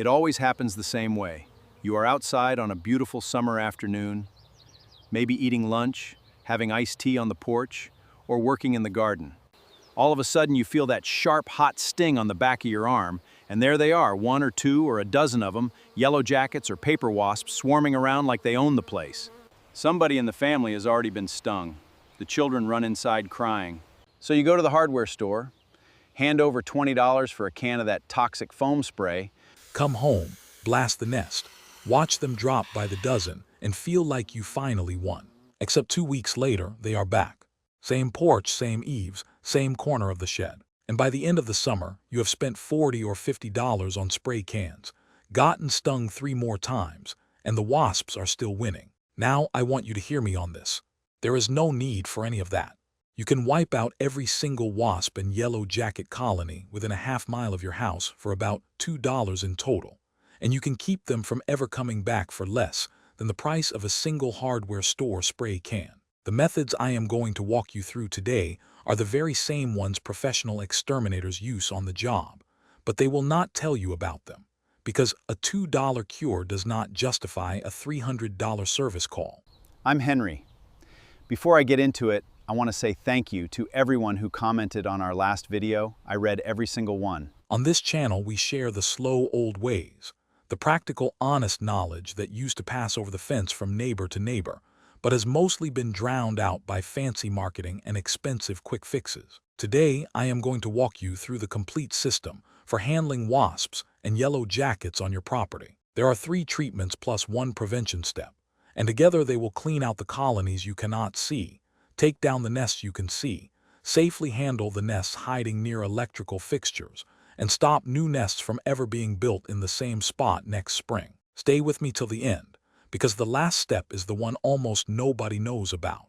It always happens the same way. You are outside on a beautiful summer afternoon, maybe eating lunch, having iced tea on the porch, or working in the garden. All of a sudden you feel that sharp, hot sting on the back of your arm, and there they are, one or two or a dozen of them, yellowjackets or paper wasps swarming around like they own the place. Somebody in the family has already been stung. The children run inside crying. So you go to the hardware store, hand over $20 for a can of that toxic foam spray. Come home, blast the nest, watch them drop by the dozen, and feel like you finally won. Except 2 weeks later, they are back. Same porch, same eaves, same corner of the shed. And by the end of the summer, you have spent $40 or $50 on spray cans, gotten stung 3 more times, and the wasps are still winning. Now I want you to hear me on this. There is no need for any of that. You can wipe out every single wasp and yellow jacket colony within a half-mile of your house for about $2 in total, and you can keep them from ever coming back for less than the price of a single hardware store spray can. The methods I am going to walk you through today are the very same ones professional exterminators use on the job, but they will not tell you about them, because a $2 cure does not justify a $300 service call. I'm Henry. Before I get into it, I want to say thank you to everyone who commented on our last video. I read every single one. On this channel, we share the slow old ways, the practical, honest knowledge that used to pass over the fence from neighbor to neighbor, but has mostly been drowned out by fancy marketing and expensive quick fixes. Today, I am going to walk you through the complete system for handling wasps and yellow jackets on your property. There are 3 treatments plus 1 prevention step, and together they will clean out the colonies you cannot see, take down the nests you can see, safely handle the nests hiding near electrical fixtures, and stop new nests from ever being built in the same spot next spring. Stay with me till the end, because the last step is the one almost nobody knows about,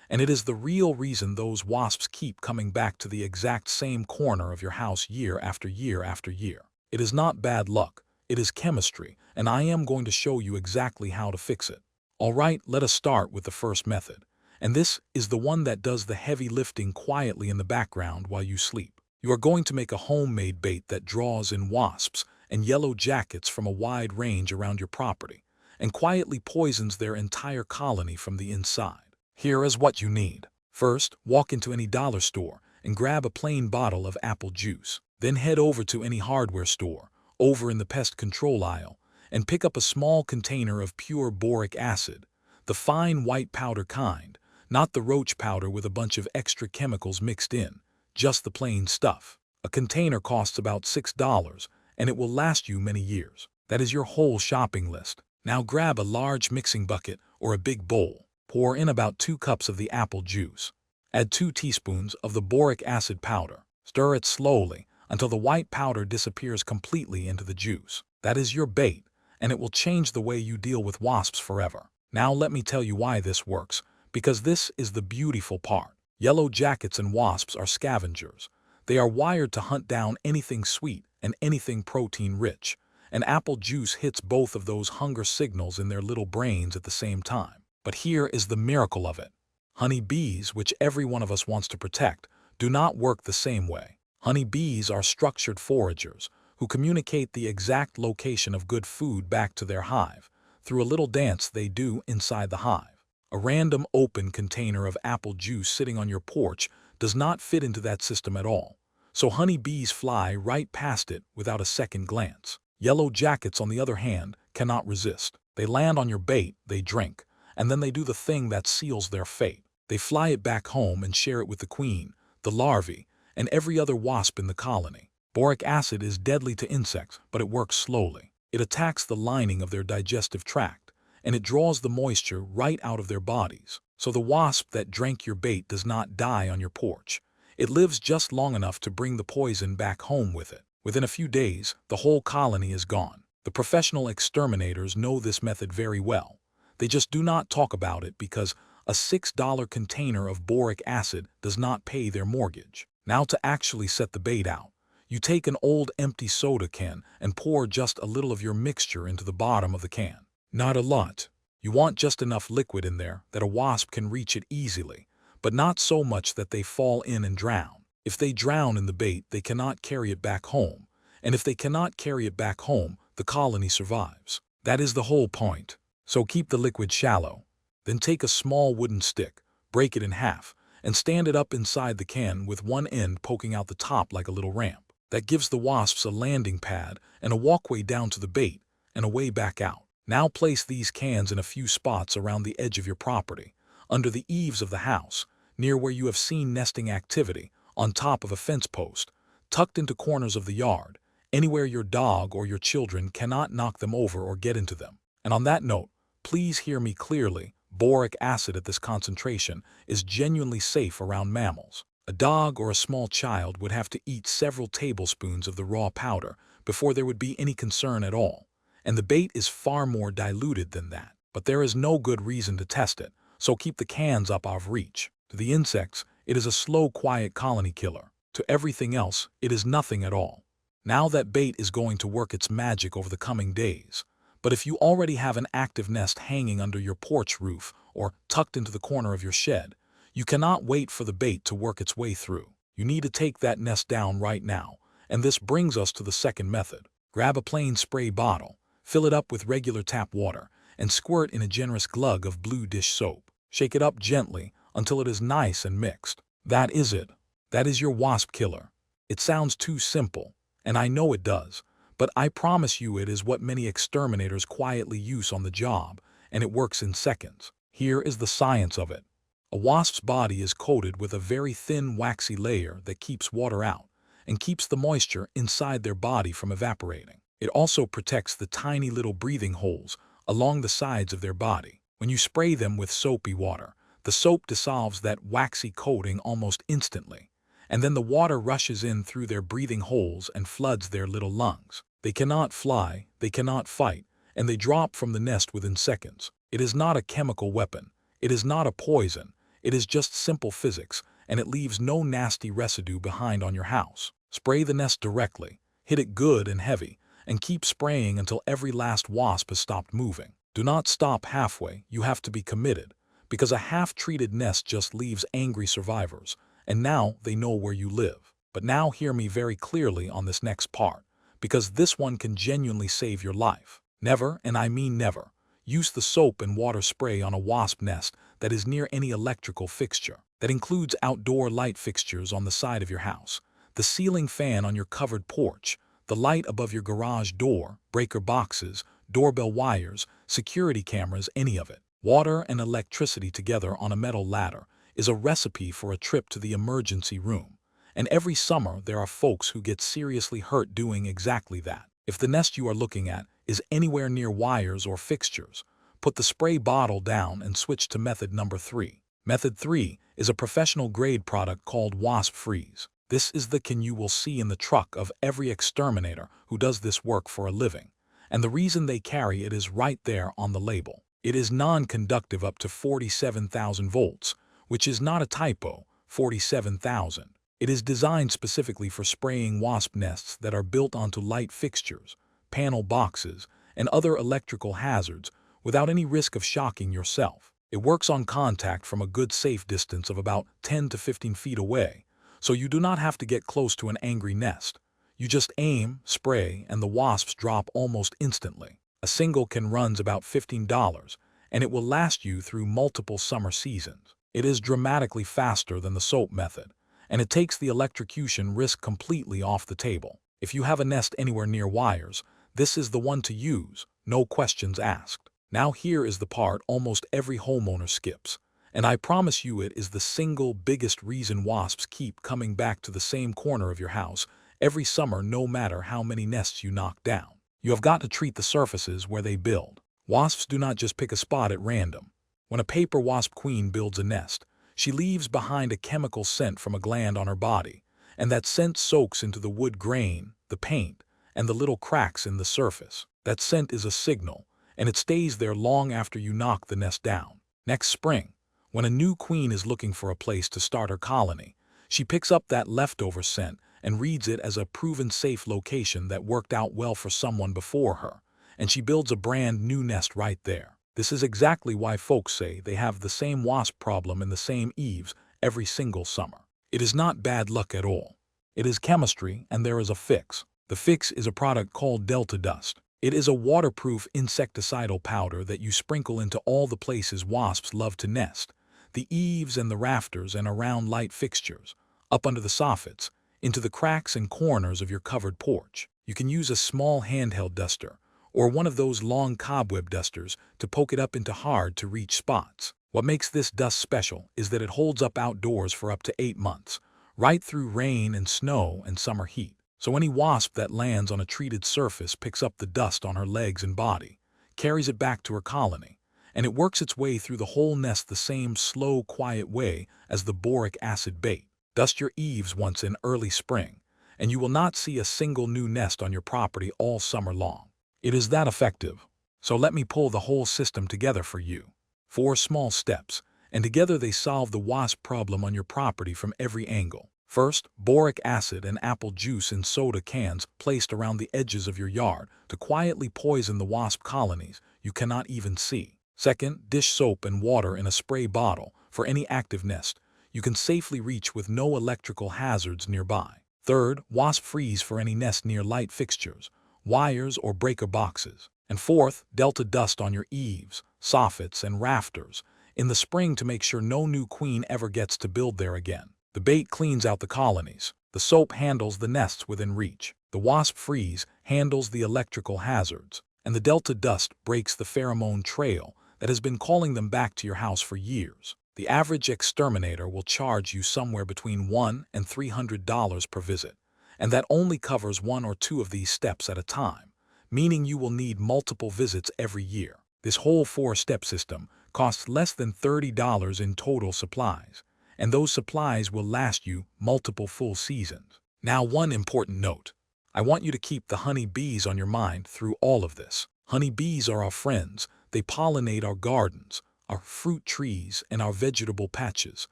and it is the real reason those wasps keep coming back to the exact same corner of your house year after year after year. It is not bad luck, it is chemistry, and I am going to show you exactly how to fix it. Alright, let us start with the first method, and this is the one that does the heavy lifting quietly in the background while you sleep. You are going to make a homemade bait that draws in wasps and yellow jackets from a wide range around your property, and quietly poisons their entire colony from the inside. Here is what you need. First, walk into any dollar store and grab a plain bottle of apple juice. Then head over to any hardware store, over in the pest control aisle, and pick up a small container of pure boric acid, the fine white powder kind, not the roach powder with a bunch of extra chemicals mixed in, just the plain stuff. A container costs about $6, and it will last you many years. That is your whole shopping list. Now grab a large mixing bucket or a big bowl. Pour in about 2 cups of the apple juice. Add 2 teaspoons of the boric acid powder. Stir it slowly until the white powder disappears completely into the juice. That is your bait, and it will change the way you deal with wasps forever. Now let me tell you why this works, because this is the beautiful part. Yellow jackets and wasps are scavengers. They are wired to hunt down anything sweet and anything protein-rich, and apple juice hits both of those hunger signals in their little brains at the same time. But here is the miracle of it. Honey bees, which every one of us wants to protect, do not work the same way. Honey bees are structured foragers who communicate the exact location of good food back to their hive through a little dance they do inside the hive. A random open container of apple juice sitting on your porch does not fit into that system at all, so honey bees fly right past it without a second glance. Yellow jackets, on the other hand, cannot resist. They land on your bait, they drink, and then they do the thing that seals their fate. They fly it back home and share it with the queen, the larvae, and every other wasp in the colony. Boric acid is deadly to insects, but it works slowly. It attacks the lining of their digestive tract, and it draws the moisture right out of their bodies. So the wasp that drank your bait does not die on your porch. It lives just long enough to bring the poison back home with it. Within a few days, the whole colony is gone. The professional exterminators know this method very well. They just do not talk about it because a $6 container of boric acid does not pay their mortgage. Now to actually set the bait out, you take an old empty soda can and pour just a little of your mixture into the bottom of the can. Not a lot. You want just enough liquid in there that a wasp can reach it easily, but not so much that they fall in and drown. If they drown in the bait, they cannot carry it back home, and if they cannot carry it back home, the colony survives. That is the whole point. So keep the liquid shallow. Then take a small wooden stick, break it in half, and stand it up inside the can with one end poking out the top like a little ramp. That gives the wasps a landing pad and a walkway down to the bait and a way back out. Now place these cans in a few spots around the edge of your property, under the eaves of the house, near where you have seen nesting activity, on top of a fence post, tucked into corners of the yard, anywhere your dog or your children cannot knock them over or get into them. And on that note, please hear me clearly, boric acid at this concentration is genuinely safe around mammals. A dog or a small child would have to eat several tablespoons of the raw powder before there would be any concern at all, and the bait is far more diluted than that. But there is no good reason to test it, so keep the cans up out of reach. To the insects, it is a slow, quiet colony killer. To everything else, it is nothing at all. Now that bait is going to work its magic over the coming days. But if you already have an active nest hanging under your porch roof or tucked into the corner of your shed, you cannot wait for the bait to work its way through. You need to take that nest down right now, and this brings us to the second method. Grab a plain spray bottle, fill it up with regular tap water, and squirt in a generous glug of blue dish soap. Shake it up gently until it is nice and mixed. That is it. That is your wasp killer. It sounds too simple, and I know it does, but I promise you it is what many exterminators quietly use on the job, and it works in seconds. Here is the science of it. A wasp's body is coated with a very thin, waxy layer that keeps water out and keeps the moisture inside their body from evaporating. It also protects the tiny little breathing holes along the sides of their body. When you spray them with soapy water, the soap dissolves that waxy coating almost instantly, and then the water rushes in through their breathing holes and floods their little lungs. They cannot fly, they cannot fight, and they drop from the nest within seconds. It is not a chemical weapon. It is not a poison. It is just simple physics, and it leaves no nasty residue behind on your house. Spray the nest directly, hit it good and heavy, and keep spraying until every last wasp has stopped moving. Do not stop halfway. You have to be committed, because a half-treated nest just leaves angry survivors, and now they know where you live. But now hear me very clearly on this next part, because this one can genuinely save your life. Never, and I mean never, use the soap and water spray on a wasp nest that is near any electrical fixture. That includes outdoor light fixtures on the side of your house, the ceiling fan on your covered porch, the light above your garage door, breaker boxes, doorbell wires, security cameras, any of it. Water and electricity together on a metal ladder is a recipe for a trip to the emergency room. And every summer there are folks who get seriously hurt doing exactly that. If the nest you are looking at is anywhere near wires or fixtures, put the spray bottle down and switch to method number 3. Method 3 is a professional grade product called Wasp Freeze. This is the can you will see in the truck of every exterminator who does this work for a living. And the reason they carry it is right there on the label. It is non-conductive up to 47,000 volts, which is not a typo, 47,000. It is designed specifically for spraying wasp nests that are built onto light fixtures, panel boxes, and other electrical hazards without any risk of shocking yourself. It works on contact from a good safe distance of about 10 to 15 feet away, so you do not have to get close to an angry nest. You just aim, spray, and the wasps drop almost instantly. A single can runs about $15, and it will last you through multiple summer seasons. It is dramatically faster than the soap method, and it takes the electrocution risk completely off the table. If you have a nest anywhere near wires, this is the one to use, no questions asked. Now here is the part almost every homeowner skips, and I promise you it is the single biggest reason wasps keep coming back to the same corner of your house every summer no matter how many nests you knock down. You have got to treat the surfaces where they build. Wasps do not just pick a spot at random. When a paper wasp queen builds a nest, she leaves behind a chemical scent from a gland on her body, and that scent soaks into the wood grain, the paint, and the little cracks in the surface. That scent is a signal, and it stays there long after you knock the nest down. Next spring, when a new queen is looking for a place to start her colony, she picks up that leftover scent and reads it as a proven safe location that worked out well for someone before her, and she builds a brand new nest right there. This is exactly why folks say they have the same wasp problem in the same eaves every single summer. It is not bad luck at all. It is chemistry, and there is a fix. The fix is a product called Delta Dust. It is a waterproof insecticidal powder that you sprinkle into all the places wasps love to nest: the eaves and the rafters and around light fixtures, up under the soffits, into the cracks and corners of your covered porch. You can use a small handheld duster or one of those long cobweb dusters to poke it up into hard-to-reach spots. What makes this dust special is that it holds up outdoors for up to 8 months, right through rain and snow and summer heat. So any wasp that lands on a treated surface picks up the dust on her legs and body, carries it back to her colony, and it works its way through the whole nest the same slow, quiet way as the boric acid bait. Dust your eaves once in early spring, and you will not see a single new nest on your property all summer long. It is that effective. So let me pull the whole system together for you. 4 small steps, and together they solve the wasp problem on your property from every angle. First, boric acid and apple juice in soda cans placed around the edges of your yard to quietly poison the wasp colonies you cannot even see. Second, dish soap and water in a spray bottle for any active nest you can safely reach with no electrical hazards nearby. Third, wasp freeze for any nest near light fixtures, wires, or breaker boxes. And fourth, Delta dust on your eaves, soffits, and rafters in the spring to make sure no new queen ever gets to build there again. The bait cleans out the colonies. The soap handles the nests within reach. The wasp freeze handles the electrical hazards. And the Delta dust breaks the pheromone trail that has been calling them back to your house for years. The average exterminator will charge you somewhere between $100 and $300 per visit, and that only covers 1 or 2 of these steps at a time, meaning you will need multiple visits every year. This whole 4-step system costs less than $30 in total supplies, and those supplies will last you multiple full seasons. Now, one important note. I want you to keep the honey bees on your mind through all of this. Honey bees are our friends. They pollinate our gardens, our fruit trees, and our vegetable patches,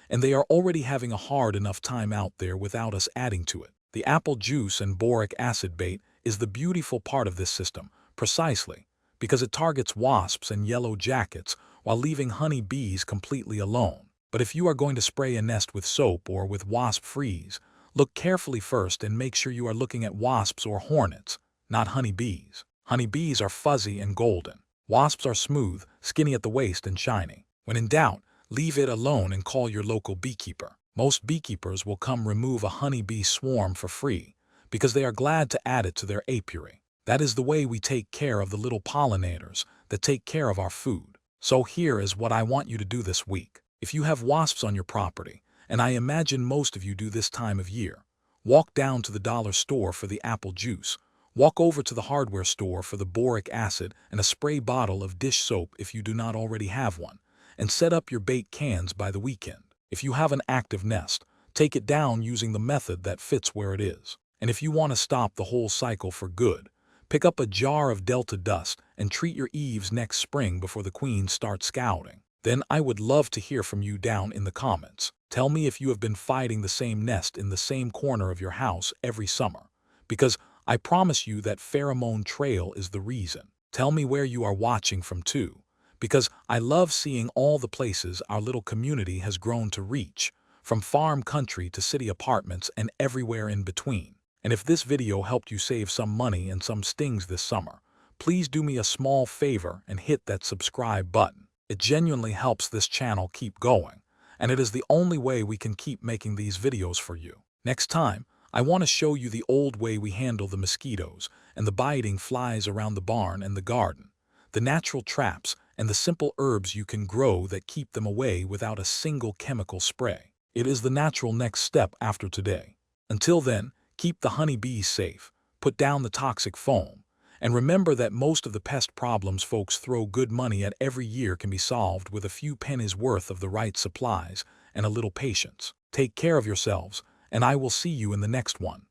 and they are already having a hard enough time out there without us adding to it. The apple juice and boric acid bait is the beautiful part of this system, precisely because it targets wasps and yellow jackets while leaving honey bees completely alone. But if you are going to spray a nest with soap or with wasp freeze, look carefully first and make sure you are looking at wasps or hornets, not honey bees. Honey bees are fuzzy and golden. Wasps are smooth, skinny at the waist, and shiny. When in doubt, leave it alone and call your local beekeeper. Most beekeepers will come remove a honeybee swarm for free because they are glad to add it to their apiary. That is the way we take care of the little pollinators that take care of our food. So here is what I want you to do this week. If you have wasps on your property, and I imagine most of you do this time of year, walk down to the dollar store for the apple juice, walk over to the hardware store for the boric acid and a spray bottle of dish soap if you do not already have one, and set up your bait cans by the weekend. If you have an active nest, take it down using the method that fits where it is. And if you want to stop the whole cycle for good, pick up a jar of Delta dust and treat your eaves next spring before the queens start scouting. Then I would love to hear from you down in the comments. Tell me if you have been fighting the same nest in the same corner of your house every summer, because I promise you that pheromone trail is the reason. Tell me where you are watching from too, because I love seeing all the places our little community has grown to reach, from farm country to city apartments and everywhere in between. And if this video helped you save some money and some stings this summer, please do me a small favor and hit that subscribe button. It genuinely helps this channel keep going, and it is the only way we can keep making these videos for you. Next time, I want to show you the old way we handle the mosquitoes and the biting flies around the barn and the garden, the natural traps and the simple herbs you can grow that keep them away without a single chemical spray. It is the natural next step after today. Until then, keep the honeybees safe, put down the toxic foam, and remember that most of the pest problems folks throw good money at every year can be solved with a few pennies worth of the right supplies and a little patience. Take care of yourselves, and I will see you in the next one.